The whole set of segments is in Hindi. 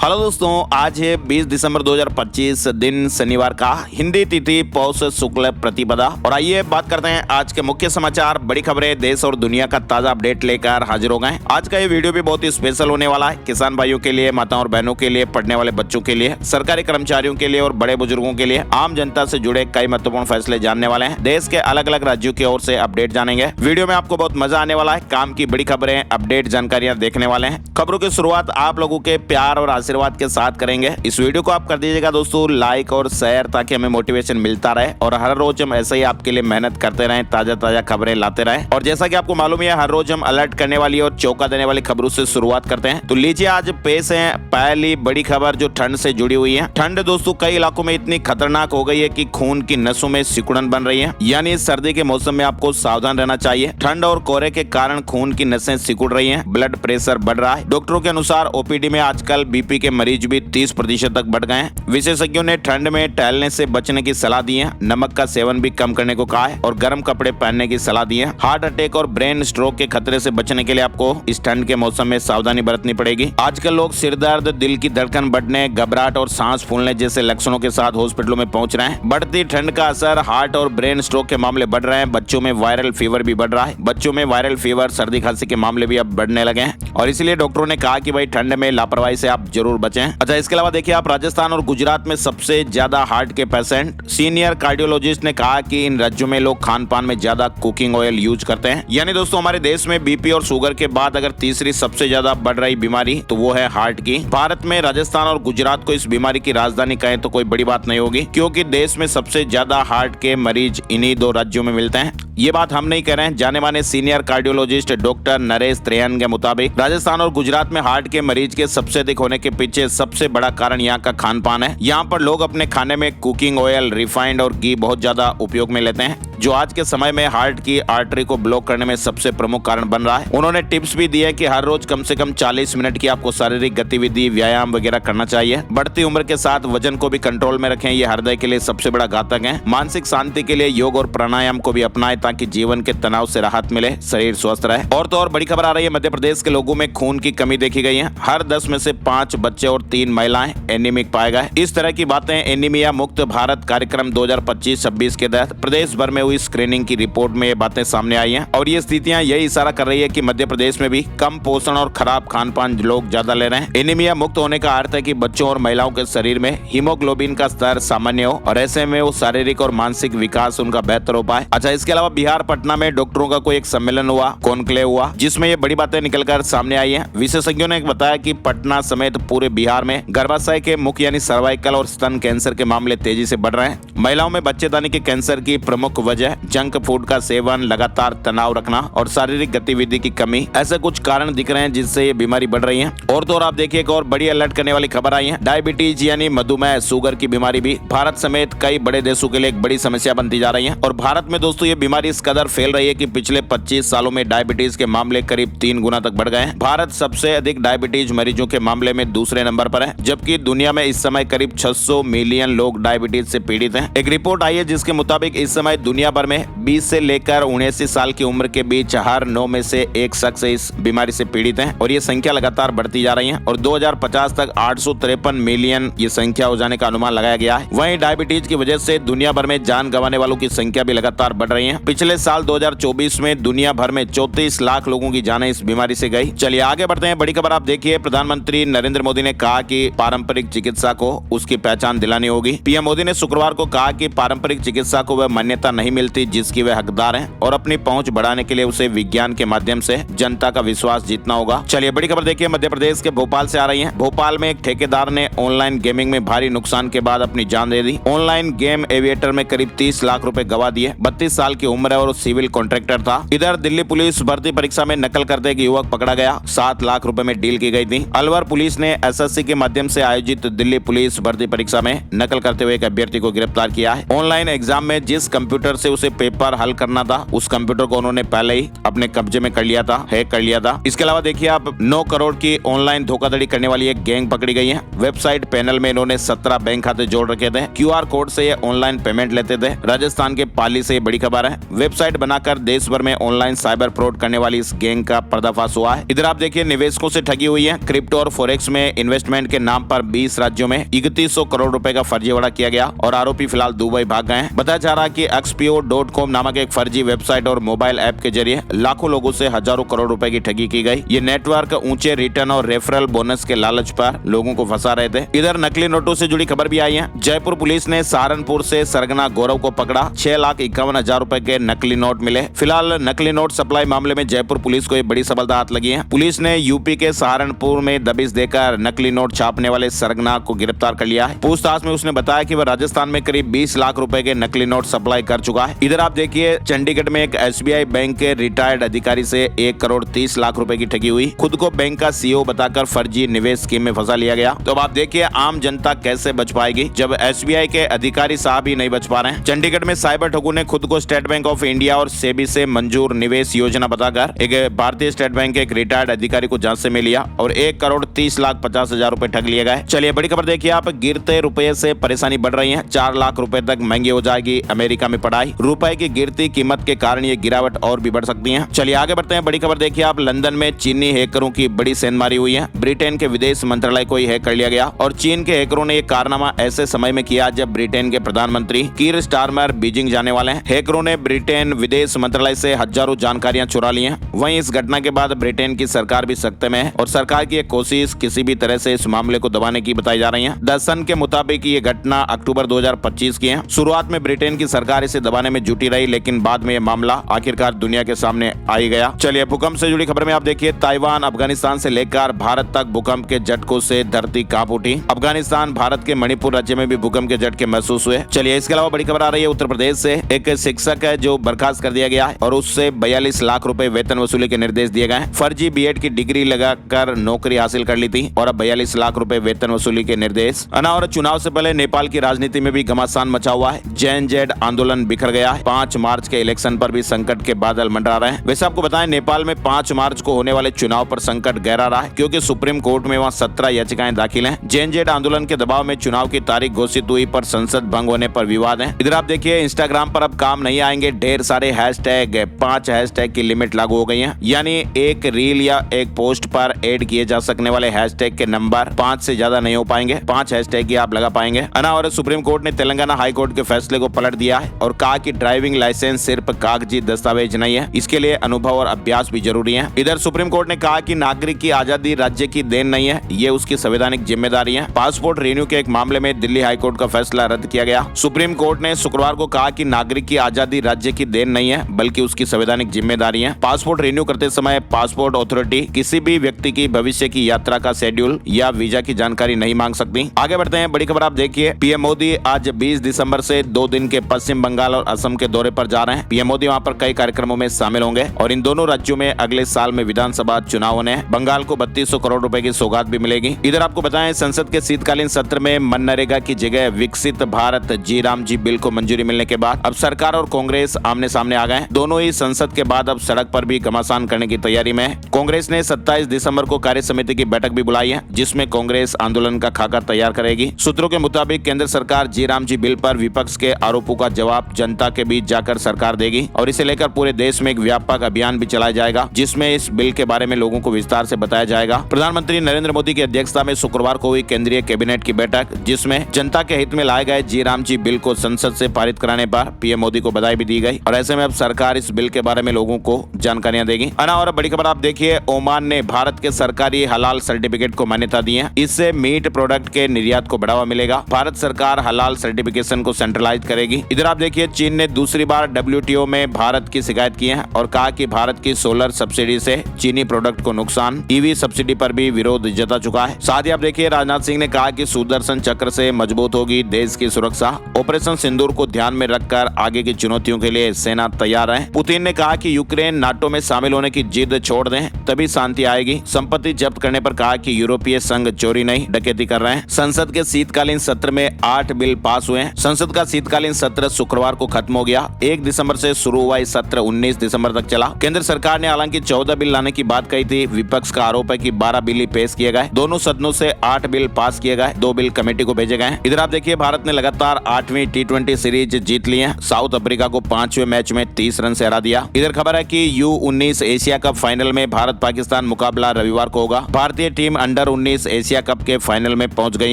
हेलो दोस्तों, आज है 20 दिसंबर 2025 दिन शनिवार का, हिंदी तिथि पौष शुक्ल प्रतिपदा। और आइए बात करते हैं आज के मुख्य समाचार, बड़ी खबरें, देश और दुनिया का ताजा अपडेट लेकर हाजिर हो गए। आज का ये वीडियो भी बहुत ही स्पेशल होने वाला है। किसान भाइयों के लिए, माताओं और बहनों के लिए, पढ़ने वाले बच्चों के लिए, सरकारी कर्मचारियों के लिए और बड़े बुजुर्गों के लिए, आम जनता से जुड़े कई महत्वपूर्ण फैसले जानने वाले हैं। देश के अलग अलग राज्यों की ओर से अपडेट जानेंगे। वीडियो में आपको बहुत मजा आने वाला है। काम की बड़ी खबरें, अपडेट जानकारियां देखने वाले हैं। खबरों की शुरुआत आप लोगों के प्यार और आशीर्वाद के साथ करेंगे। इस वीडियो को आप कर दीजिएगा दोस्तों लाइक और शेयर, ताकि हमें मोटिवेशन मिलता रहे और हर रोज हम ऐसे ही आपके लिए मेहनत करते रहें, ताजा ताजा खबरें लाते रहें। और जैसा कि आपको मालूम है, हर रोज हम अलर्ट करने वाली और चौंका देने वाली खबरों से शुरुआत करते हैं। तो लीजिए, आज पेश है पहली बड़ी खबर जो ठंड से जुड़ी हुई है। ठंड दोस्तों कई इलाकों में इतनी खतरनाक हो गई है कि खून की नसों में सिकुड़न बन रही है। यानी सर्दी के मौसम में आपको सावधान रहना चाहिए। ठंड और कोहरे के कारण खून की नसें सिकुड़ रही हैं, ब्लड प्रेशर बढ़ रहा है। डॉक्टरों के अनुसार ओपीडी में आजकल बीपी के मरीज भी 30% तक बढ़ गए हैं। विशेषज्ञों ने ठंड में टहलने से बचने की सलाह दी है, नमक का सेवन भी कम करने को कहा है और गर्म कपड़े पहनने की सलाह दी है। हार्ट अटैक और ब्रेन स्ट्रोक के खतरे से बचने के लिए आपको इस ठंड के मौसम में सावधानी बरतनी पड़ेगी। आजकल लोग सिर दर्द, दिल की धड़कन बढ़ने, घबराहट और सांस फूलने जैसे लक्षणों के साथ हॉस्पिटलों में पहुंच रहे हैं। बढ़ती ठंड का असर हार्ट और ब्रेन स्ट्रोक के मामले बढ़ रहे हैं। बच्चों में वायरल फीवर भी बढ़ रहा है। बच्चों में वायरल फीवर, सर्दी खांसी के मामले भी अब बढ़ने लगे हैं और इसलिए डॉक्टरों ने कहा कि भाई ठंड में लापरवाही से आप जरूर बचें। अच्छा, इसके अलावा देखिए, आप राजस्थान और गुजरात में सबसे ज्यादा हार्ट के पेशेंट। सीनियर कार्डियोलॉजिस्ट ने कहा कि इन राज्यों में लोग खान पान में ज्यादा कुकिंग ऑयल यूज करते हैं। यानी दोस्तों, हमारे देश में बीपी और शुगर के बाद अगर तीसरी सबसे ज्यादा बढ़ रही बीमारी तो वो है हार्ट की। भारत में राजस्थान और गुजरात को इस बीमारी की राजधानी कहें तो कोई बड़ी बात नहीं होगी, क्योंकि देश में सबसे ज्यादा हार्ट के मरीज इन्हीं दो राज्यों में मिलते हैं। ये बात हम नहीं कह रहे हैं, जाने माने senior cardiologist doctor Naresh Trehan के मुताबिक राजस्थान और गुजरात में हार्ट के मरीज के सबसे अधिक होने के पीछे सबसे बड़ा कारण यहाँ का खान पान है। यहाँ पर लोग अपने खाने में कुकिंग ऑयल, रिफाइंड और घी बहुत ज्यादा उपयोग में लेते हैं, जो आज के समय में हार्ट की आर्टरी को ब्लॉक करने में सबसे प्रमुख कारण बन रहा है। उन्होंने टिप्स भी दिए कि हर रोज कम से कम 40 मिनट की आपको शारीरिक गतिविधि, व्यायाम वगैरह करना चाहिए। बढ़ती उम्र के साथ वजन को भी कंट्रोल में रखें, ये हृदय के लिए सबसे बड़ा घातक है। मानसिक शांति के लिए योग और प्राणायाम को भी अपनाएं, ताकि जीवन के तनाव से राहत मिले, शरीर स्वस्थ रहे। और तो और बड़ी खबर आ रही है, मध्य प्रदेश के लोगों में खून की कमी देखी गई है। हर 10 में से 5 बच्चे और 3 महिलाएं एनीमिक पाए गए। इस तरह की बातें एनीमिया मुक्त भारत कार्यक्रम 2025-26 के तहत प्रदेश भर में हुई स्क्रीनिंग की रिपोर्ट में ये बातें सामने आई हैं और ये स्थितियां यही इशारा कर रही है कि मध्य प्रदेश में भी कम पोषण और खराब खान पान लोग ज्यादा ले रहे हैं। एनीमिया मुक्त होने का अर्थ है कि बच्चों और महिलाओं के शरीर में हीमोग्लोबिन का स्तर सामान्य हो और ऐसे में वो शारीरिक और मानसिक विकास उनका बेहतर हो पाए। अच्छा, इसके अलावा बिहार पटना में डॉक्टरों का कोई एक सम्मेलन हुआ, कॉन्क्लेव हुआ, जिसमें ये बड़ी बातें निकलकर सामने आई है। विशेषज्ञों ने बताया कि पटना समेत पूरे बिहार में गर्भाशय के मुख यानी सर्वाइकल और स्तन कैंसर के मामले तेजी से बढ़ रहे हैं। महिलाओं में बच्चेदानी के कैंसर की प्रमुख वजह जंक फूड का सेवन, लगातार तनाव रखना और शारीरिक गतिविधि की कमी, ऐसे कुछ कारण दिख रहे हैं जिससे ये बीमारी बढ़ रही है। और तो और आप देखिए, एक और बड़ी अलर्ट करने वाली खबर आई है। डायबिटीज यानी मधुमेह, शुगर की बीमारी भी भारत समेत कई बड़े देशों के लिए एक बड़ी समस्या बनती जा रही है। और भारत में दोस्तों ये बीमारी इस कदर फैल रही है कि पिछले 25 सालों में डायबिटीज के मामले करीब 3 गुना तक बढ़ गए हैं। भारत सबसे अधिक डायबिटीज मरीजों के मामले में दूसरे नंबर पर है, जबकि दुनिया में इस समय करीब 600 मिलियन लोग डायबिटीज से पीड़ित हैं। एक रिपोर्ट आई है जिसके मुताबिक इस समय दुनिया भर में 20 से लेकर 79 साल की उम्र के बीच हर 9 में से 1 शख्स इस बीमारी से पीड़ित हैं और ये संख्या लगातार बढ़ती जा रही है और 2050 तक 853 मिलियन ये संख्या हो जाने का अनुमान लगाया गया है। वहीं डायबिटीज की वजह से दुनिया भर में जान गंवाने वालों की संख्या भी लगातार बढ़ रही है। पिछले साल 2024 में दुनिया भर में 34 लाख लोगों की जानें इस बीमारी से गई। चलिए आगे बढ़ते हैं। बड़ी खबर आप देखिए, प्रधानमंत्री नरेंद्र मोदी ने कहा कि पारंपरिक चिकित्सा को उसकी पहचान दिलानी होगी। पीएम मोदी ने शुक्रवार को कहा कि पारंपरिक चिकित्सा को वह मान्यता नहीं मिलती जिसकी वे हकदार हैं और अपनी पहुंच बढ़ाने के लिए उसे विज्ञान के माध्यम से जनता का विश्वास जीतना होगा। चलिए बड़ी खबर देखिए, मध्य प्रदेश के भोपाल से आ रही है। भोपाल में एक ठेकेदार ने ऑनलाइन गेमिंग में भारी नुकसान के बाद अपनी जान दे दी। ऑनलाइन गेम एविएटर में करीब 30 लाख रुपए गवा दिए। 32 साल की उम्र है और सिविल कॉन्ट्रैक्टर था। इधर दिल्ली पुलिस भर्ती परीक्षा में नकल करते एक युवक पकड़ा गया। 7 लाख रुपए में डील की गई थी। अलवर पुलिस ने एसएससी के माध्यम से आयोजित दिल्ली पुलिस भर्ती परीक्षा में नकल करते हुए एक अभ्यर्थी को गिरफ्तार किया है। ऑनलाइन एग्जाम में जिस कंप्यूटर से उसे पेपर हल करना था, उस कंप्यूटर को उन्होंने पहले ही अपने कब्जे में कर लिया था, हैक कर लिया था। इसके अलावा देखिए आप 9 करोड़ की ऑनलाइन धोखाधड़ी करने वाली एक गैंग पकड़ी गई है। वेबसाइट पैनल में इन्होंने 17 बैंक खाते जोड़ रखे थे। QR कोड से ये ऑनलाइन पेमेंट लेते थे। राजस्थान के पाली से ये बड़ी खबर है। वेबसाइट बनाकर देश भर में ऑनलाइन साइबर फ्रॉड करने वाली इस गैंग का पर्दाफाश हुआ है। इधर आप देखिए निवेशकों से ठगी हुई है। क्रिप्टो और फॉरेक्स में इन्वेस्टमेंट के नाम पर 20 राज्यों में 3100 करोड़ रुपए का फर्जीवाड़ा किया गया और आरोपी फिलहाल दुबई भाग गए हैं। बताया जा रहा है कि xpo.com नामक एक फर्जी वेबसाइट और मोबाइल ऐप के जरिए लाखों लोगों से हजारों करोड़ रुपए की ठगी की गई। ये नेटवर्क ऊंचे रिटर्न और रेफरल बोनस के लालच पर लोगों को फंसा रहे थे। इधर नकली नोटों से जुड़ी खबर भी आई है। जयपुर पुलिस ने सहारनपुर से सरगना गौरव को पकड़ा। 6,51,000 रुपए के नकली नोट मिले। फिलहाल नकली नोट सप्लाई मामले में जयपुर पुलिस को एक बड़ी सफलता हाथ लगी है। पुलिस ने यूपी के सहारनपुर में दबिश देकर नकली नोट छापने वाले सरगना को गिरफ्तार कर लिया है। पूछताछ में उसने बताया कि वह राजस्थान में करीब 20 लाख रुपए के नकली नोट सप्लाई कर चुका है। इधर आप देखिए चंडीगढ़ में एक SBI बैंक के रिटायर्ड अधिकारी से 1 करोड़ 30 लाख रुपए की ठगी हुई। खुद को बैंक का CEO बताकर फर्जी निवेश स्कीम में फंसा लिया गया। तो अब आप देखिए आम जनता कैसे बच पाएगी जब SBI के अधिकारी साहब ही नहीं बच पा रहे हैं। चंडीगढ़ में साइबर ठगों ने खुद को स्टेट बैंक ऑफ इंडिया और सेबी से मंजूर निवेश योजना बताकर एक भारतीय स्टेट बैंक के एक रिटायर्ड अधिकारी को जांच से में लिया और 1 करोड़ 30,50,000 रुपए ठग लिए गए। चलिए बड़ी खबर देखिए आप, गिरते रुपए से परेशानी बढ़ रही है। 4 लाख रुपए तक महंगी हो जाएगी अमेरिका में पढ़ाई। रुपए की गिरती कीमत के कारण ये गिरावट और भी बढ़ सकती है। चलिए आगे बढ़ते हैं। बड़ी खबर देखिए आप, लंदन में चीनी हैकरों की बड़ी सेंधमारी हुई है। ब्रिटेन के विदेश मंत्रालय को ही हैक कर लिया गया और चीन के हैकरों ने यह कारनामा ऐसे समय में किया जब ब्रिटेन के प्रधानमंत्री कीर स्टारमर बीजिंग जाने वाले हैं। हैकरों ने ब्रिटेन विदेश मंत्रालय से हजारों जानकारियां चुरा ली हैं। वहीं इस घटना के बाद ब्रिटेन की सरकार भी सख्ते में है और सरकार की एक कोशिश किसी भी तरह से इस मामले को दबाने की बताई जा रही है। द सन के मुताबिक ये घटना अक्टूबर 2025 की है। शुरुआत में ब्रिटेन की सरकार इसे दबाने में जुटी रही, लेकिन बाद में यह मामला आखिरकार दुनिया के सामने आ ही गया। चलिए भूकंप से जुड़ी खबर में आप देखिए, ताइवान अफगानिस्तान से लेकर भारत तक भूकंप के झटकों से धरती कांप उठी। अफगानिस्तान भारत के मणिपुर राज्य में भी भूकंप के झटके महसूस हुए। चलिए इसके अलावा बड़ी खबर आ रही है, उत्तर प्रदेश से एक शिक्षक है जो बर्खास्त कर दिया गया है और उससे 42 लाख रुपए वेतन वसूली के निर्देश दिए गए। फर्जी B.Ed की डिग्री लगाकर नौकरी हासिल कर ली थी और अब 42 लाख रुपए वेतन वसूली के निर्देश। और चुनाव से पहले नेपाल की राजनीति में भी घमासान मचा हुआ है। JNZ आंदोलन बिखर गया है। 5 मार्च के इलेक्शन पर भी संकट के बादल मंडरा रहे हैं। वैसे आपको बताएं नेपाल में 5 मार्च को होने वाले चुनाव पर संकट गहरा रहा है क्योंकि सुप्रीम कोर्ट में वहां 17 याचिकाएं दाखिल हैं। JNZ आंदोलन के दबाव में चुनाव की तारीख घोषित हुई पर संसद भंग होने पर विवाद है। इधर आप देखिए इंस्टाग्राम पर अब काम नहीं आएंगे ढेर सारे हैशटैग। 5 हैशटैग की लिमिट लागू हो गई है, यानी एक रील या एक पोस्ट पर ऐड किए जा सकने वाले हैशटैग के नंबर 5 से ज्यादा नहीं हो पाएंगे। 5 हैशटैग ही आप लगा पाएंगे। और सुप्रीम कोर्ट ने तेलंगाना हाई कोर्ट के फैसले को पलट दिया है और कहा कि ड्राइविंग लाइसेंस सिर्फ कागजी दस्तावेज नहीं है, इसके लिए अनुभव और अभ्यास भी जरूरी है। इधर सुप्रीम कोर्ट ने कहा कि नागरिक की आजादी राज्य की देन नहीं है, ये उसकी संवैधानिक जिम्मेदारी है। पासपोर्ट रिन्यू के एक मामले में दिल्ली हाई कोर्ट का फैसला रद्द किया गया। सुप्रीम कोर्ट ने शुक्रवार को कहा कि नागरिक की आजादी राज्य की देन नहीं है बल्कि उसकी संवैधानिक जिम्मेदारी है। पासपोर्ट रिन्यू करते समय पासपोर्ट अथॉरिटी किसी भी व्यक्ति की भविष्य की यात्रा का शेड्यूल या वीजा की जानकारी नहीं मांग सकती। आगे बढ़ते हैं, बड़ी खबर आप देखिए, पीएम मोदी आज 20 दिसंबर से 2 दिन के पश्चिम बंगाल और असम के दौरे पर जा रहे हैं। पीएम मोदी वहां पर कई कार्यक्रमों में शामिल होंगे और इन दोनों राज्यों में अगले साल में विधानसभा चुनाव होने हैं। बंगाल को 3200 करोड़ रुपए की सौगात भी मिलेगी। इधर आपको बताएं, संसद के शीतकालीन सत्र में मनरेगा की जगह विकसित भारत जी-राम जी बिल को मंजूरी मिलने के बाद अब सरकार और कांग्रेस आमने सामने आ गए। दोनों ही संसद के बाद अब सड़क पर भी घमासान करने की तैयारी में है। कांग्रेस ने 27 दिसंबर को कार्य समिति की बैठक भी बुलाई है जिसमें कांग्रेस आंदोलन का खाका तैयार करेगी। सूत्रों के मुताबिक केंद्र सरकार जी-राम जी बिल पर विपक्ष के आरोपों का जवाब जनता के बीच जाकर सरकार देगी और इसे लेकर पूरे देश में एक व्यापक अभियान भी चलाया जाएगा जिसमें इस बिल के बारे में लोगों को विस्तार से बताया जाएगा। प्रधानमंत्री नरेंद्र मोदी की अध्यक्षता में शुक्रवार को हुई केंद्रीय कैबिनेट की बैठक जिसमें जनता के हित में लाए गए जी-राम जी बिल को संसद से पारित कराने पर पीएम मोदी को बधाई भी दी गई और ऐसे में अब सरकार इस बिल के बारे में लोगों को जानकारियां देगी। और बड़ी खबर आप देखिए, ओमान ने भारत के सरकारी हलाल सर्टिफिकेट को मान्यता दी है। इससे मीट प्रोडक्ट के निर्यात को बढ़ावा मिलेगा। भारत सरकार हलाल सर्टिफिकेशन को सेंट्रलाइज करेगी। इधर आप देखिए, चीन ने दूसरी बार WTO में भारत की शिकायत की है और कहा कि भारत की सोलर सब्सिडी से चीनी प्रोडक्ट को नुकसान। ईवी सब्सिडी पर भी विरोध जता चुका है। साथ ही आप देखिए, राजनाथ सिंह ने कहा कि सुदर्शन चक्र से मजबूत होगी देश की सुरक्षा। ऑपरेशन सिंदूर को ध्यान में रखकर आगे की चुनौतियों के लिए सेना तैयार है। पुतिन ने कहा कि यूक्रेन नाटो में शामिल होने की जिद छोड़ दें तभी शांति आएगी। संपत्ति जब्त करने पर कहा कि यूरोपीय संघ चोरी नहीं डकैती कर रहे हैं। संसद के शीतकालीन सत्र में 8 बिल पास हुए हैं। संसद का शीतकालीन सत्र शुक्रवार को खत्म हो गया। 1 दिसंबर से शुरू हुआ इस सत्र 19 दिसंबर तक चला। केंद्र सरकार ने हालांकि 14 बिल लाने की बात कही थी। विपक्ष का आरोप है कि 12 बिल ही पेश किए गए। दोनों सदनों से 8 बिल पास किए गए, 2 बिल कमेटी को भेजे गए। इधर आप देखिए, भारत ने लगातार 8वीं T20 सीरीज जीत ली है। साउथ अफ्रीका को 5वें मैच में 30 रन से हरा दिया। इधर खबर है कि U19 एशिया कप फाइनल में भारत पाकिस्तान मुकाबला रविवार को होगा। भारतीय टीम अंडर 19 एशिया कप के फाइनल में पहुंच गई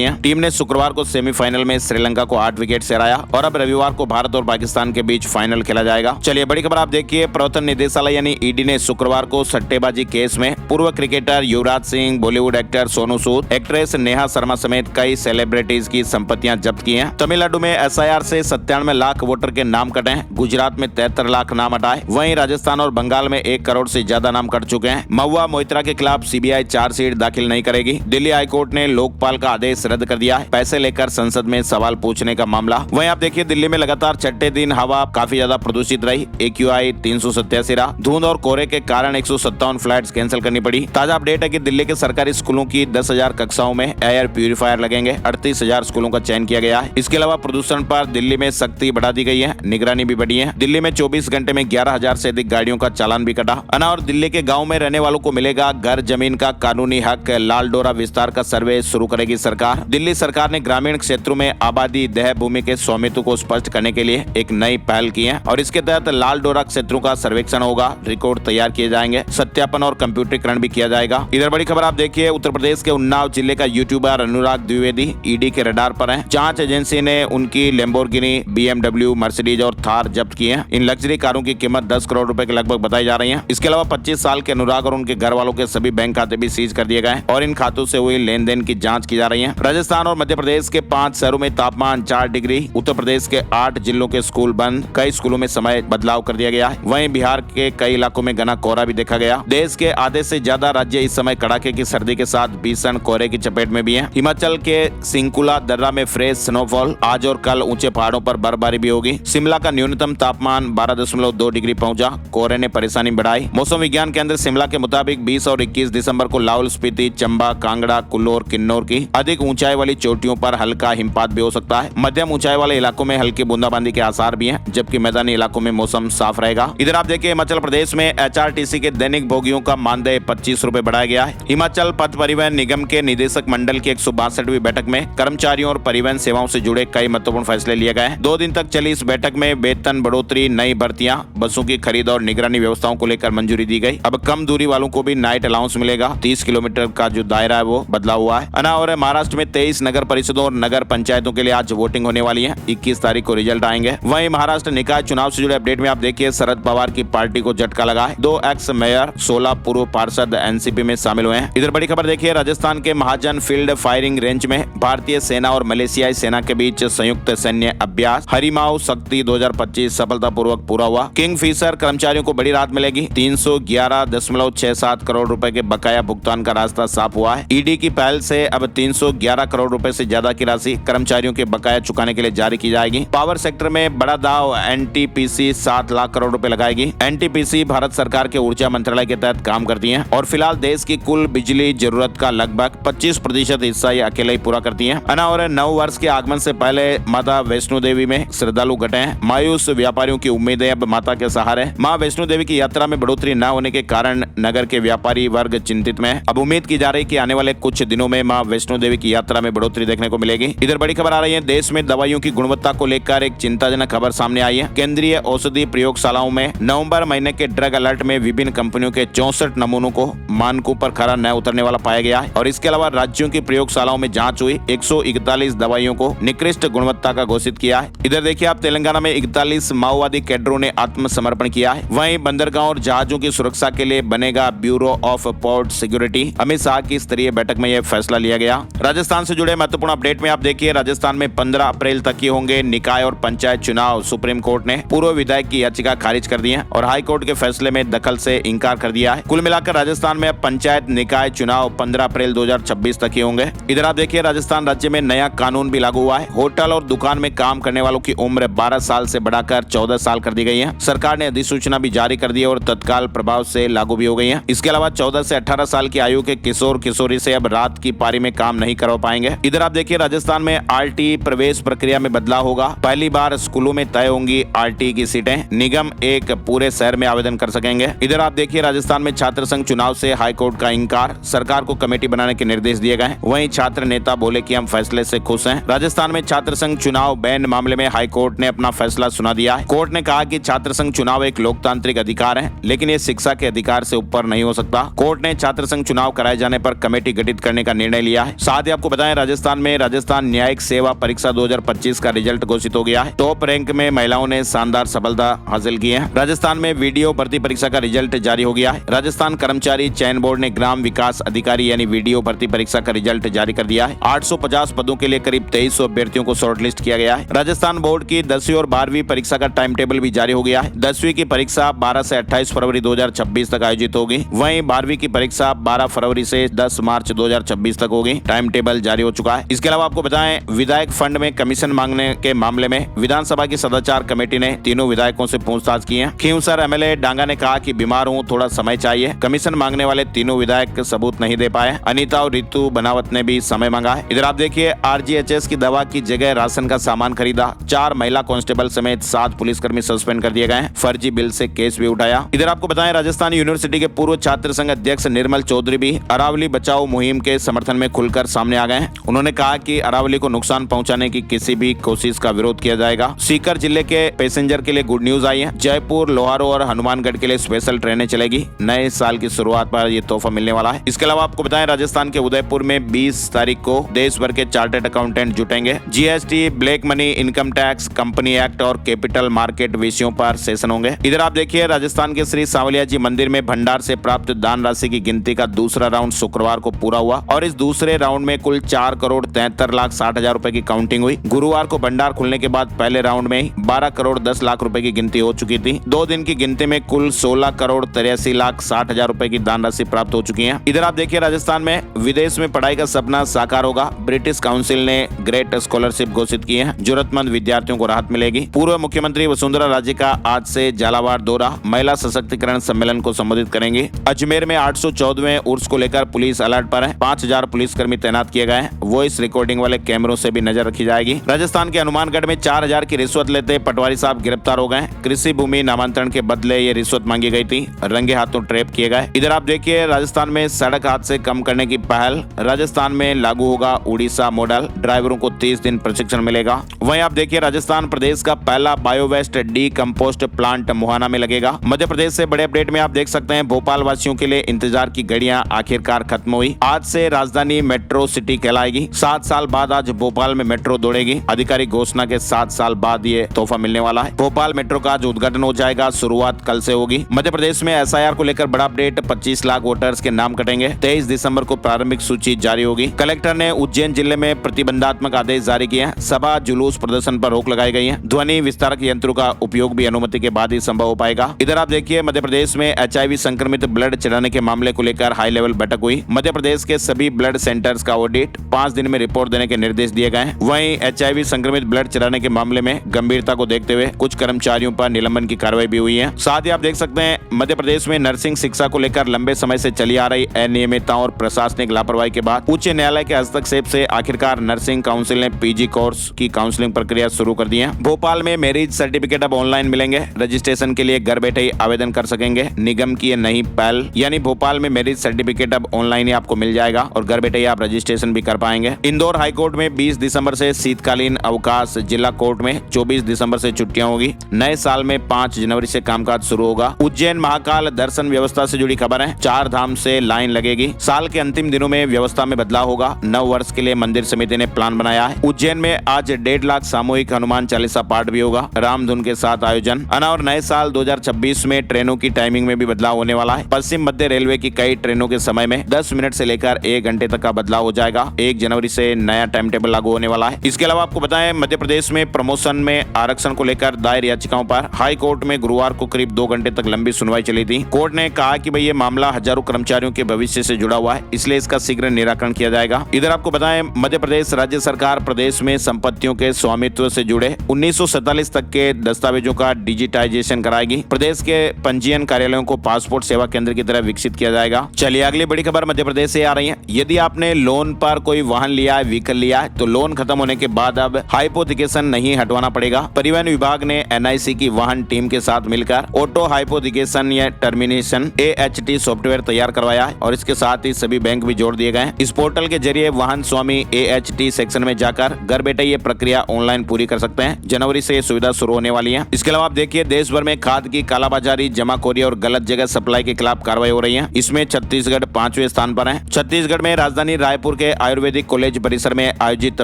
है। टीम ने शुक्रवार को सेमीफाइनल में श्रीलंका को 8 विकेट से हराया और अब रविवार को भारत और पाकिस्तान के बीच फाइनल खेला जाएगा। चलिए बड़ी खबर आप देखिए, प्रवर्तन निदेशालय यानी ईडी ने शुक्रवार को सट्टेबाजी केस में पूर्व cricketer Yuvraj Singh, Bollywood actor Sonu Sood, actress Neha Sharma समेत कई सेलिब्रिटीज की संपत्तियां जब्त की हैं। तमिलनाडु में SIR से 97 लाख वोटर के नाम कटे हैं। गुजरात में 73 लाख नाम हटाए। वहीं राजस्थान और बंगाल में 1 करोड़ से ज्यादा नाम कट चुके हैं। महुआ मोइत्रा के खिलाफ CBI चार्जशीट दाखिल नहीं करेगी। दिल्ली हाईकोर्ट ने लोकपाल का आदेश रद्द कर दिया है। पैसे लेकर संसद में सवाल पूछने का मामला। वहीं आप देखिए, दिल्ली में लगातार छठे दिन हवा काफी ज्यादा प्रदूषित रही। AQI 387 रहा। धुंध और कोहरे के कारण 157 फ्लाइट्स कैंसिल करनी पड़ी। ताजा अपडेट है कि दिल्ली के सरकारी स्कूलों की 10,000 कक्षाओं में एयर प्यूरिफायर लगेंगे। 38,000 स्कूलों का चयन किया गया है। इसके अलावा प्रदूषण पर दिल्ली में सख्ती बढ़ा दी गई है। निगरानी भी बढ़ी है। दिल्ली में 24 घंटे में 11,000 से अधिक गाड़ियों का चालान भी कटा। और दिल्ली के गाँव में रहने वालों को मिलेगा घर जमीन का कानूनी हक। लाल डोरा विस्तार का सर्वे शुरू करेगी सरकार। दिल्ली सरकार ने ग्रामीण क्षेत्रों में आबादी देह भूमि के स्वामित्व को स्पष्ट करने के लिए एक नई पहल की है और इसके तहत लाल डोरा क्षेत्रों का सर्वेक्षण होगा। रिकॉर्ड तैयार किए जाएंगे। सत्यापन और कंप्यूटरीकरण भी किया जाएगा। इधर बड़ी खबर आप देखिए, उत्तर प्रदेश के उन्नाव जिले का यूट्यूबर अनुराग द्विवेदी ईडी के रडार पर है। जांच एजेंसी ने उनकी लैम्बोर्गिनी, BMW, मर्सिडीज और थार जब्त की है। इन लग्जरी कारों की कीमत 10 करोड़ रुपए के लगभग बताई जा रही है। इसके अलावा 25 साल के अनुराग और उनके घर वालों के सभी बैंक खाते भी सीज कर दिए गए और इन खातों से हुई लेन देन की जांच की जा रही है। राजस्थान और मध्य प्रदेश के 5 शहरों में तापमान 4 डिग्री। उत्तर प्रदेश के 8 जिलों के स्कूल बंद। कई स्कूलों में समय बदलाव कर दिया गया है। वहीं बिहार के कई इलाकों में घना कोहरा भी देखा गया। देश के आधे से ज्यादा राज्य इस समय कड़ाके की सर्दी के साथ भीषण कोहरे की चपेट में भी हैं। हिमाचल के सिंकुला दर्रा में फ्रेश स्नोफॉल। आज और कल ऊंचे पहाड़ों पर बर्फबारी भी होगी। शिमला का न्यूनतम तापमान 12.2 डिग्री पहुंचा। कोहरे ने परेशानी बढ़ाई। मौसम विज्ञान केंद्र शिमला के मुताबिक 20 और 21 दिसंबर को लाहौल स्पीति, चंबा, कांगड़ा, कुल्लू और किन्नौर की अधिक ऊंचाई वाली चोटियों पर हल्का हिमपात भी हो सकता है। मध्यम ऊंचाई वाले इलाकों में हल्की बूंदाबांदी के आसार भी हैं, जबकि मैदानी इलाकों में मौसम साफ रहेगा। इधर आप देखिए, हिमाचल प्रदेश में HRTC के दैनिक भोगियों का मानदेय 25 रुपए बढ़ाया गया है। हिमाचल पथ परिवहन निगम के निदेशक मंडल की 162वीं बैठक में कर्मचारियों और परिवहन सेवाओं से जुड़े कई महत्वपूर्ण फैसले लिए गए हैं। 2 दिन तक चली इस बैठक में वेतन बढ़ोतरी, नई भर्तियां, बसों की खरीद और निगरानी व्यवस्थाओं को लेकर मंजूरी दी गई। अब कम दूरी वालों को भी नाइट अलाउंस मिलेगा। 30 किलोमीटर का जो दायरा है वो बदला हुआ है। और महाराष्ट्र में 23 नगर परिषदों और नगर पंचायतों के लिए आज वोटिंग होने वाली है। 21 तारीख को रिजल्ट आएंगे। वहीं महाराष्ट्र निकाय चुनाव से जुड़े अपडेट में आप देखिए, शरद पवार की पार्टी को झटका लगा है। 2 एक्स मेयर, 16 पूर्व पार्षद NCP में शामिल हुए हैं। इधर बड़ी खबर देखिए, राजस्थान के महाजन फील्ड फायरिंग रेंज में भारतीय सेना और मलेशियाई सेना के बीच संयुक्त सैन्य अभ्यास हरिमाऊ शक्ति 2025 सफलतापूर्वक पूरा हुआ। किंगफिशर कर्मचारियों को बड़ी राहत मिलेगी। 311.67 करोड़ रुपए के बकाया भुगतान का रास्ता साफ हुआ है। ईडी की पहल से अब 311 करोड़ रुपए से ज्यादा की राशि कर्मचारियों के बकाया चुकाने के लिए जारी की जाएगी। पावर सेक्टर में बड़ा दाव, NTPC 7 लाख करोड़ रुपए लगाएगी। NTPC भारत सरकार के ऊर्जा मंत्रालय के तहत काम करती है और फिलहाल देश की कुल बिजली जरूरत का लगभग 25% हिस्सा ये अकेले ही पूरा करती है। और नव वर्ष के आगमन से पहले माता वैष्णो देवी में श्रद्धालु घटे हैं। मायूस व्यापारियों की उम्मीदें अब माता के सहारे। मां वैष्णो देवी की यात्रा में बढ़ोतरी न होने के कारण नगर के व्यापारी वर्ग चिंतित में। अब उम्मीद की जा रही है कि आने वाले कुछ दिनों में मां वैष्णो देवी की यात्रा में बढ़ोतरी देखने को मिलेगी। इधर बड़ी खबर आ रही है, देश में दवाइयों की गुणवत्ता को लेकर एक चिंताजनक खबर सामने आई है। केंद्रीय औषधि प्रयोगशालाओं में नवंबर महीने के ड्रग अलर्ट में विभिन्न कंपनियों के 64 नमूनों को मानकों पर खरा न उतरने वाला पाया गया है और इसके अलावा राज्यों की प्रयोगशालाओं में जांच हुई 141 दवाइयों को निकृष्ट गुणवत्ता का घोषित किया है। इधर देखिए आप, तेलंगाना में 41 माओवादी कैडरों ने आत्मसमर्पण किया है। वहीं बंदरगाह और जहाजों की सुरक्षा के लिए बनेगा bureau of port security. Amit Shah की स्तरीय बैठक में यह फैसला लिया गया। राजस्थान से जुड़े महत्वपूर्ण अपडेट में आप देखिए, राजस्थान में 15 अप्रैल तक ही होंगे निकाय और पंचायत चुनाव। सुप्रीम कोर्ट ने पूर्व विधायक की याचिका खारिज कर दी है और हाई कोर्ट के फैसले में दखल से इंकार कर दिया है। कुल मिलाकर राजस्थान में अब पंचायत निकाय चुनाव 15 अप्रैल 2026 तक ही होंगे। इधर आप देखिए, राजस्थान राज्य में नया कानून भी लागू हुआ है। होटल और दुकान में काम करने वालों की उम्र 12 साल से बढ़ाकर 14 साल कर दी गई है। सरकार ने अधिसूचना भी जारी कर दी है और तत्काल प्रभाव से लागू भी हो गई है। इसके अलावा 14 से 18 साल की आयु के किशोर किशोरी से अब रात की पारी में काम नहीं करवा पाएंगे। इधर आप देखिए, राजस्थान में RT प्रवेश प्रक्रिया में बदलाव होगा। पहली बार स्कूलों बेंगलुरु में तय होंगी आरटी की सीटें। निगम एक पूरे शहर में आवेदन कर सकेंगे। इधर आप देखिए राजस्थान में छात्र संघ चुनाव से हाईकोर्ट का इंकार, सरकार को कमेटी बनाने के निर्देश दिए गए। वहीं छात्र नेता बोले कि हम फैसले से खुश हैं। राजस्थान में छात्र संघ चुनाव बैन मामले में हाईकोर्ट ने अपना फैसला सुना दिया है। कोर्ट ने कहा कि छात्र संघ चुनाव एक लोकतांत्रिक अधिकार है, लेकिन ये शिक्षा के अधिकार से ऊपर नहीं हो सकता। कोर्ट ने छात्र संघ चुनाव कराए जाने पर कमेटी गठित करने का निर्णय लिया है। साथ ही आपको बताएं राजस्थान में राजस्थान न्यायिक सेवा परीक्षा 2025 का रिजल्ट घोषित हो गया है। टॉप रैंक में महिलाओं ने शानदार सफलता हासिल की है। राजस्थान में वीडियो भर्ती परीक्षा का रिजल्ट जारी हो गया है। राजस्थान कर्मचारी चयन बोर्ड ने ग्राम विकास अधिकारी यानी वीडियो भर्ती परीक्षा का रिजल्ट जारी कर दिया है। 850 पदों के लिए करीब 2300 अभ्यर्थियों को शॉर्टलिस्ट किया गया है। राजस्थान बोर्ड की 10वीं और 12वीं परीक्षा का टाइम टेबल भी जारी हो गया है। 10वीं की परीक्षा 12 से 28 फरवरी 2026 तक आयोजित होगी। वहीं 12वीं की परीक्षा 12 फरवरी से 10 मार्च 2026 तक होगी। टाइम टेबल जारी हो चुका है। इसके अलावा आपको बताएं विधायक फंड में कमीशन मांगने के मामले में विधानसभा की सदाचार कमेटी ने तीनों विधायकों से पूछताछ की है। खींवसर एमएलए डांगा ने कहा कि बीमार हूं, थोड़ा समय चाहिए। कमीशन मांगने वाले तीनों विधायक सबूत नहीं दे पाए। अनीता और रितु बनावत ने भी समय मांगा है। इधर आप देखिए आरजीएचएस की दवा की जगह राशन का सामान खरीदा। 4 महिला कांस्टेबल समेत 7 पुलिसकर्मी सस्पेंड कर दिए गए। फर्जी बिल से केस भी उठाया। इधर आपको बताएं राजस्थान यूनिवर्सिटी के पूर्व छात्र संघ अध्यक्ष निर्मल चौधरी भी अरावली बचाओ मुहिम के समर्थन में खुलकर सामने आ गए। उन्होंने कहा कि अरावली को नुकसान पहुंचाने की किसी भी कोशिश का विरोध किया जाएगा। सीकर जिले के पैसेंजर के लिए गुड न्यूज आई है। जयपुर, लोहारो और हनुमानगढ़ के लिए स्पेशल ट्रेनें चलेगी। नए साल की शुरुआत पर यह तोहफा मिलने वाला है। इसके अलावा आपको बताएं राजस्थान के उदयपुर में 20 तारीख को देश भर के चार्टर्ड अकाउंटेंट जुटेंगे। GST, black money, income tax, company act और कैपिटल मार्केट विषयों पर सेशन होंगे। इधर आप देखिए राजस्थान के श्री सांवलिया जी मंदिर में भंडार से प्राप्त दान राशि की गिनती का दूसरा राउंड शुक्रवार को पूरा हुआ और इस दूसरे राउंड में कुल 4,73,60,000 रुपए की काउंटिंग हुई। गुरुवार को भंडार खुलने के बाद पहले राउंड में 12,10,00,000 रुपए की गिनती हो चुकी थी। 2 दिन की गिनती में कुल 16,83,60,000 रुपए की दान राशि प्राप्त हो चुकी है। इधर आप देखिए राजस्थान में विदेश में पढ़ाई का सपना साकार होगा। ब्रिटिश काउंसिल ने ग्रेट स्कॉलरशिप घोषित की है। जरूरतमंद विद्यार्थियों को राहत मिलेगी। पूर्व मुख्यमंत्री वसुंधरा राजे का आज से झालावाड़ दौरा, महिला सशक्तिकरण सम्मेलन को संबोधित करेंगे। अजमेर में 814वें उर्स को लेकर पुलिस अलर्ट पर है। 5000 पुलिसकर्मी तैनात किए गए हैं। वॉइस रिकॉर्डिंग वाले कैमरों से भी नजर रखी जाएगी। राजस्थान के हनुमानगढ़ में 4000 की रिश्वत लेते पटवारी साहब गिरफ्तार हो गए। कृषि भूमि नामांतरण के बदले ये रिश्वत मांगी गई थी। रंगे हाथों ट्रैप किए गए। इधर आप देखिए राजस्थान में सड़क हादसे कम करने की पहल। राजस्थान में लागू होगा उड़ीसा मॉडल। ड्राइवरों को 30 दिन प्रशिक्षण मिलेगा। वहीं आप देखिए राजस्थान प्रदेश का पहला बायोवेस्ट डीकंपोस्ट प्लांट मुहाना में लगेगा। मध्य प्रदेश से बड़े अपडेट में आप देख सकते हैं भोपाल वासियों के लिए इंतजार की घड़ियां आखिरकार खत्म हुई। आज से राजधानी मेट्रो सिटी कहलाएगी। 7 साल बाद आज भोपाल में मेट्रो दौड़ेगी। आधिकारिक घोषणा के 7 साल बाद ये तोहफा मिलने वाला है। भोपाल मेट्रो का आज उद्घाटन हो जाएगा। शुरुआत कल से होगी। मध्य प्रदेश में एसआईआर को लेकर बड़ा अपडेट। 25 लाख वोटर्स के नाम कटेंगे। 23 दिसंबर को प्रारंभिक सूची जारी होगी। कलेक्टर ने उज्जैन जिले में प्रतिबंधात्मक आदेश जारी किए हैं। सभा जुलूस प्रदर्शन पर रोक लगाई गई है। ध्वनि विस्तारक यंत्रों का उपयोग भी अनुमति के बाद ही संभव हो पाएगा। इधर आप देखिए मध्य प्रदेश में एचआईवी संक्रमित ब्लड चढ़ाने के मामले को लेकर हाई लेवल बैठक हुई। मध्य प्रदेश के सभी ब्लड सेंटर्स का ऑडिट 5 दिन में रिपोर्ट देने के निर्देश दिए गए। वहीं एचआईवी संक्रमित ब्लड चढ़ाने के मामले में गंभीरता को देखते हुए कुछ कर्मचारियों पर निलंबन की कार्रवाई भी हुई है। साथ ही आप देख सकते हैं मध्य प्रदेश में नर्सिंग शिक्षा को लेकर लंबे समय से चली आ रही अनियमितताओं और प्रशासनिक लापरवाही के बाद उच्च न्यायालय के हस्तक्षेप से आखिरकार नर्सिंग काउंसिल ने पीजी कोर्स की काउंसलिंग प्रक्रिया शुरू कर दी है। भोपाल में मैरिज सर्टिफिकेट अब ऑनलाइन मिलेंगे। रजिस्ट्रेशन के लिए घर बैठे ही आवेदन कर सकेंगे। निगम की ये नई पहल यानी भोपाल में मैरिज सर्टिफिकेट अब ऑनलाइन ही आपको मिल जाएगा और घर बैठे ही आप रजिस्ट्रेशन भी कर पाएंगे। इंदौर हाईकोर्ट में 20 दिसंबर से शीतकालीन अवकाश। जिला कोर्ट में 24 दिसंबर से छुट्टियां होगी। नए साल में 5 जनवरी से कामकाज शुरू होगा। उज्जैन महाकाल दर्शन व्यवस्था से जुड़ी खबर है। 4 धाम से लाइन लगेगी। साल के अंतिम दिनों में व्यवस्था में बदलाव होगा। 9 वर्ष के लिए मंदिर समिति ने प्लान बनाया है। उज्जैन में आज 1.5 लाख सामूहिक हनुमान चालीसा पाठ भी होगा। रामधुन के साथ आयोजन। और नए साल 2026 में ट्रेनों की टाइमिंग में भी बदलाव होने वाला है। पश्चिम मध्य रेलवे की कई ट्रेनों के समय में 10 मिनट से लेकर 1 घंटे तक का बदलाव हो जाएगा। 1 जनवरी से नया टाइम टेबल लागू होने वाला है। इसके अलावा आपको बताएं मध्य प्रदेश में प्रमोशन में आरक्षण को लेकर दायर याचिकाओं पर हाई कोर्ट में गुरुवार को करीब 2 घंटे तक लंबी सुनवाई चली थी। कोर्ट ने कहा कि भाई ये मामला हजारों कर्मचारियों के भविष्य से जुड़ा हुआ है, इसलिए इसका शीघ्र निराकरण किया जाएगा। इधर आपको बताएं मध्य प्रदेश राज्य सरकार प्रदेश में संपत्तियों के स्वामित्व से जुड़े 1947 तक के दस्तावेजों का डिजिटाइजेशन कराएगी। प्रदेश के पंजीयन कार्यालयों को पासपोर्ट सेवा केंद्र की तरह विकसित किया जाएगा। चलिए अगली बड़ी खबर मध्य प्रदेश से आ रही है। यदि आपने लोन पर कोई वाहन लिया है, व्हीकल लिया है, तो लोन खत्म होने के बाद अब हाइपोथिकेशन नहीं हटवाना पड़ेगा। परिवहन विभाग ने NIC की वाहन टीम के साथ मिलकर ऑटो हाइपोथिकेशन या टर्मिनेशन AHT सॉफ्टवेयर तैयार करवाया है और इसके साथ ही सभी बैंक भी जोड़ दिए गए हैं। इस पोर्टल के जरिए वाहन स्वामी AHT सेक्शन में जाकर घर बैठे ये प्रक्रिया ऑनलाइन पूरी कर सकते हैं। जनवरी से ये सुविधा शुरू होने वाली है। इसके अलावा आप देखिए, देश भर में खाद की कालाबाजारी, जमाखोरी और गलत जगह सप्लाई के खिलाफ कार्रवाई हो रही है। इसमें छत्तीसगढ़ 5वें स्थान पर है। छत्तीसगढ़ में राजधानी रायपुर के आयुर्वेदिक कॉलेज परिसर में आयोजित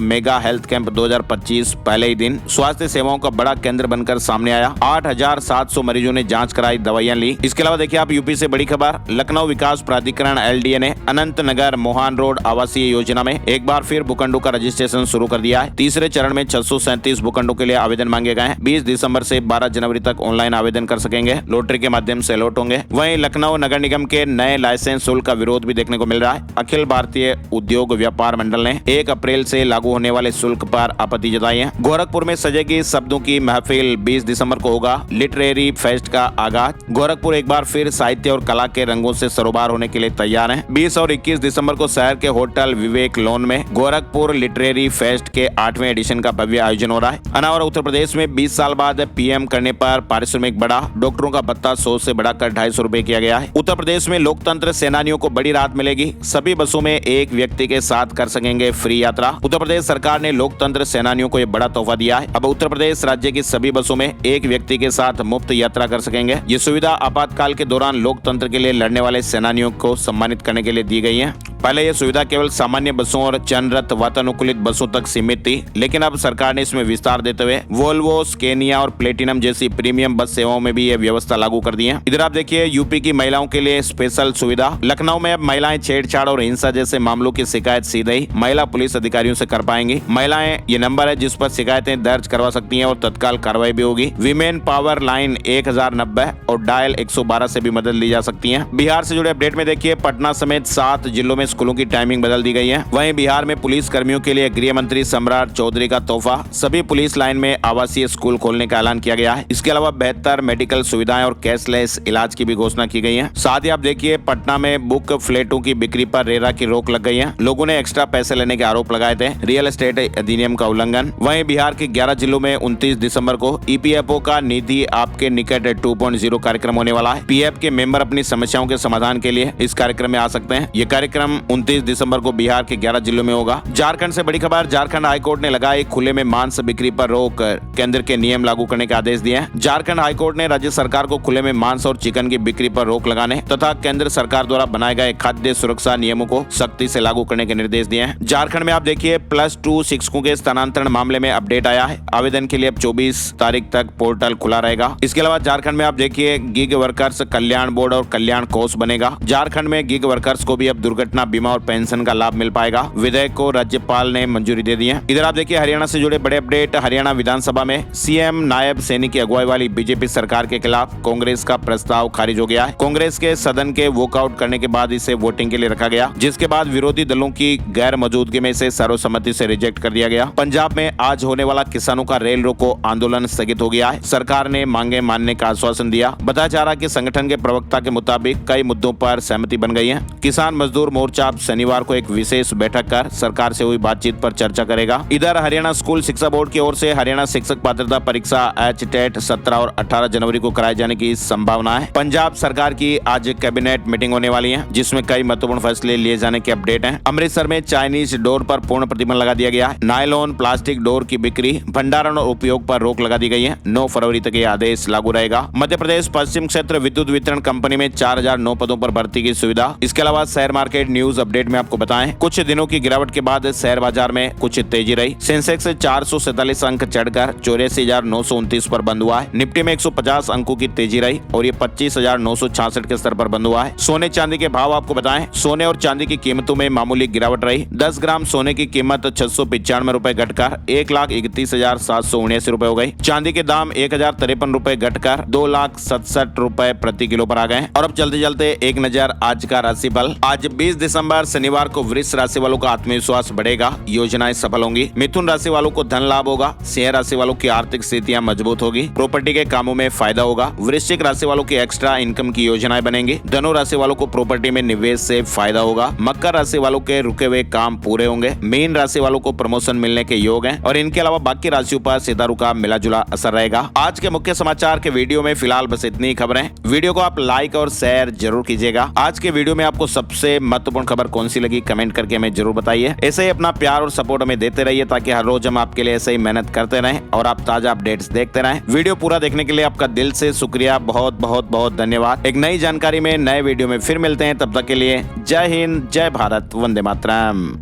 मेगा हेल्थ कैंप 2025 पहले ही दिन स्वास्थ्य सेवाओं का बड़ा केंद्र बनकर सामने आया। 8,700 मरीजों ने जांच कराई, दवाइयां ली। इसके अलावा देखिए आप यूपी से बड़ी खबर, लखनऊ विकास प्राधिकरण LDA ने अनंतनगर मोहन रोड आवासीय योजना में एक बार फिर भूखंडों का रजिस्ट्रेशन शुरू कर दिया है। तीसरे चरण में 637 भूखंडों के लिए आवेदन मांगे गए हैं। 20 दिसंबर से 12 जनवरी तक ऑनलाइन आवेदन कर सकेंगे। लॉटरी के माध्यम से अलॉट होंगे। वहीं लखनऊ नगर निगम के नए लाइसेंस शुल्क का विरोध भी देखने को मिल रहा है। अखिल भारतीय उद्योग व्यापार मंडल ने 1 अप्रैल से लागू होने वाले शुल्क पर आपत्ति जताई है। गोरखपुर में सजेगी शब्दों की महफिल, 20 दिसंबर को होगा लिटरेरी फेस्ट का आगाज। गोरखपुर एक बार फिर साहित्य और कला के रंगों से सरोबार होने के लिए तैयार है। 20 और 21 दिसंबर को शहर के होटल विवेक लॉन में गोरखपुर लिटरेरी फेस्ट के 8वें एडिशन का भव्य आयोजन हो रहा है। अनावर उत्तर प्रदेश में 20 साल बाद PM करने पर पारिश्रमिक बढ़ा। डॉक्टरों का भत्ता 100 से बढ़ाकर 250 रुपए किया गया है। उत्तर प्रदेश में लोकतंत्र सेनानियों को बड़ी राहत मिलेगी। सभी बसों में एक व्यक्ति के साथ कर सकेंगे फ्री यात्रा। उत्तर प्रदेश सरकार ने लोकतंत्र सेनानियों को यह बड़ा तोहफा दिया है। अब उत्तर प्रदेश राज्य की सभी बसों में एक व्यक्ति के साथ मुफ्त यात्रा कर सकेंगे। ये सुविधा आपातकाल के दौरान लोकतंत्र के लिए लड़ने वाले सेनानियों को सम्मानित करने के लिए दी गई है। पहले यह सुविधा केवल सामान्य बसों और जनरत वातानुकूलित बसों तक सीमित थी, लेकिन अब सरकार ने इसमें विस्तार देते हुए वोल्वो, स्केनिया और प्लेटिनम जैसी प्रीमियम बस सेवाओं में भी यह व्यवस्था लागू कर दी है। इधर आप देखिए, यूपी की महिलाओं के लिए स्पेशल सुविधा। लखनऊ में अब महिलाएं छेड़छाड़ और हिंसा जैसे मामलों की शिकायत सीधे ही महिला पुलिस अधिकारियों से कर पाएंगी। महिलाएं ये नंबर है जिस पर शिकायतें दर्ज करवा सकती हैं और तत्काल कार्रवाई भी होगी। विमेन पावर लाइन 1090 और डायल 112 से भी मदद ली जा सकती है। बिहार से जुड़े अपडेट में देखिए, पटना समेत 7 जिलों में स्कूलों की टाइमिंग बदल दी गई है। वहीं बिहार में पुलिस कर्मियों के लिए गृह मंत्री सम्राट चौधरी का तोहफा, सभी पुलिस लाइन में आवासीय स्कूल खोलने का ऐलान किया गया है। इसके अलावा बेहतर मेडिकल सुविधाएं और कैशलेस इलाज की भी घोषणा की गई है। साथ ही आप देखिए, पटना में बुक फ्लैटों की बिक्री पर रेरा की रोक लग गई है। लोगों ने एक्स्ट्रा पैसे लेने के आरोप लगाए थे। रियल एस्टेट अधिनियम का उल्लंघन। वहीं बिहार के 11 जिलों में 29 दिसंबर को EPFO का निधि आपके निकट 2.0 कार्यक्रम होने वाला है। PF के मेंबर अपनी समस्याओं के समाधान के लिए इस कार्यक्रम में आ सकते हैं। ये कार्यक्रम 29 दिसंबर को बिहार के 11 जिलों में होगा। झारखंड से बड़ी खबर, झारखंड हाईकोर्ट ने लगाई खुले में मांस बिक्री पर रोक, केंद्र के नियम लागू करने के आदेश दिए हैं। झारखंड हाईकोर्ट ने राज्य सरकार को खुले में मांस और चिकन की बिक्री पर रोक लगाने तथा केंद्र सरकार द्वारा बनाए गए खाद्य सुरक्षा नियमों को सख्ती से लागू करने के निर्देश दिए हैं। झारखंड में आप देखिए, +2 शिक्षकों के स्थानांतरण मामले में अपडेट आया है। आवेदन के लिए अब 24 तारीख तक पोर्टल खुला रहेगा। इसके अलावा झारखंड में आप देखिए, गिग वर्कर्स कल्याण बोर्ड और कल्याण कोष बनेगा। झारखंड में गिग वर्कर्स को भी अब दुर्घटना बीमा और पेंशन का लाभ मिल पाएगा। विधेयक को राज्यपाल ने मंजूरी दे दी है। इधर आप देखिए, हरियाणा से जुड़े बड़े अपडेट। हरियाणा विधानसभा में CM नायब सैनी की अगुवाई वाली BJP सरकार के खिलाफ कांग्रेस का प्रस्ताव खारिज हो गया है। कांग्रेस के सदन के वॉकआउट करने के बाद इसे वोटिंग के लिए रखा गया, जिसके बाद विरोधी दलों की गैर मौजूदगी में इसे सर्वसम्मति से रिजेक्ट कर दिया गया। पंजाब में आज होने वाला किसानों का रेल रोको आंदोलन स्थगित हो गया है। सरकार ने मांगे मानने का आश्वासन दिया। बताया जा रहा है कि संगठन के प्रवक्ता के मुताबिक कई मुद्दों पर सहमति बन गई है। किसान मजदूर मोर्चा शनिवार को एक विशेष बैठक कर सरकार से हुई बातचीत पर चर्चा करेगा। इधर हरियाणा स्कूल शिक्षा बोर्ड की ओर से हरियाणा शिक्षक पात्रता परीक्षा HTET 17 और 18 जनवरी को कराए जाने की संभावना है। पंजाब सरकार की आज कैबिनेट मीटिंग होने वाली है, जिसमें कई महत्वपूर्ण फैसले लिए जाने के अपडेट हैं। अमृतसर में चाइनीज डोर पर पूर्ण प्रतिबंध लगा दिया गया है। नायलॉन प्लास्टिक डोर की बिक्री, भंडारण और उपयोग पर रोक लगा दी गई है। 9 फरवरी तक यह आदेश लागू रहेगा। मध्य प्रदेश पश्चिम क्षेत्र विद्युत वितरण कंपनी में 4009 पदों पर भर्ती की सुविधा। इसके अलावा शेयर मार्केट न्यूज अपडेट में आपको बताएं, कुछ दिनों की गिरावट के बाद शेयर बाजार में कुछ तेजी रही। सेंसेक्स 447 अंक चढ़कर 84,929 पर बंद हुआ है। निफ्टी में 150 अंकों की तेजी रही और ये 25,966 के स्तर पर बंद हुआ है। सोने चांदी के भाव आपको बताएं, सोने और चांदी की कीमतों में मामूली गिरावट रही। 10 ग्राम सोने की कीमत 695 रुपए घटकर 1,31,779 रुपए हो गई। चांदी के दाम 1,053 रुपए घटकर 2,67,000 रुपए प्रति किलो पर आ गए। और अब चलते चलते एक नजर आज का राशिफल। आज 20 दिसंबर दिसंबर शनिवार को वृष राशि वालों का आत्मविश्वास बढ़ेगा, योजनाएं सफल होंगी। मिथुन राशि वालों को धन लाभ होगा। सिंह राशि वालों की आर्थिक स्थितियां मजबूत होगी। प्रॉपर्टी के कामों में फायदा होगा। वृश्चिक राशि वालों की एक्स्ट्रा इनकम की योजनाएं बनेंगी। धनु राशि वालों को प्रॉपर्टी में निवेश से फायदा होगा। मकर राशि वालों के रुके हुए काम पूरे होंगे। मीन राशि वालों को प्रमोशन मिलने के योग हैं और इनके अलावा बाकी राशियों पर सितारों का मिला जुला असर रहेगा। आज के मुख्य समाचार के वीडियो में फिलहाल बस इतनी ही खबरें। वीडियो को आप लाइक और शेयर जरूर कीजिएगा। आज के वीडियो में आपको सबसे महत्वपूर्ण खबर कौन सी लगी कमेंट करके हमें जरूर बताइए। ऐसे ही अपना प्यार और सपोर्ट हमें देते रहिए ताकि हर रोज हम आपके लिए ऐसे ही मेहनत करते रहें और आप ताजा अपडेट्स देखते रहें। वीडियो पूरा देखने के लिए आपका दिल से शुक्रिया। बहुत बहुत बहुत धन्यवाद। एक नई जानकारी में नए वीडियो में फिर मिलते हैं। तब तक के लिए जय हिंद, जय भारत, वंदे मातरम।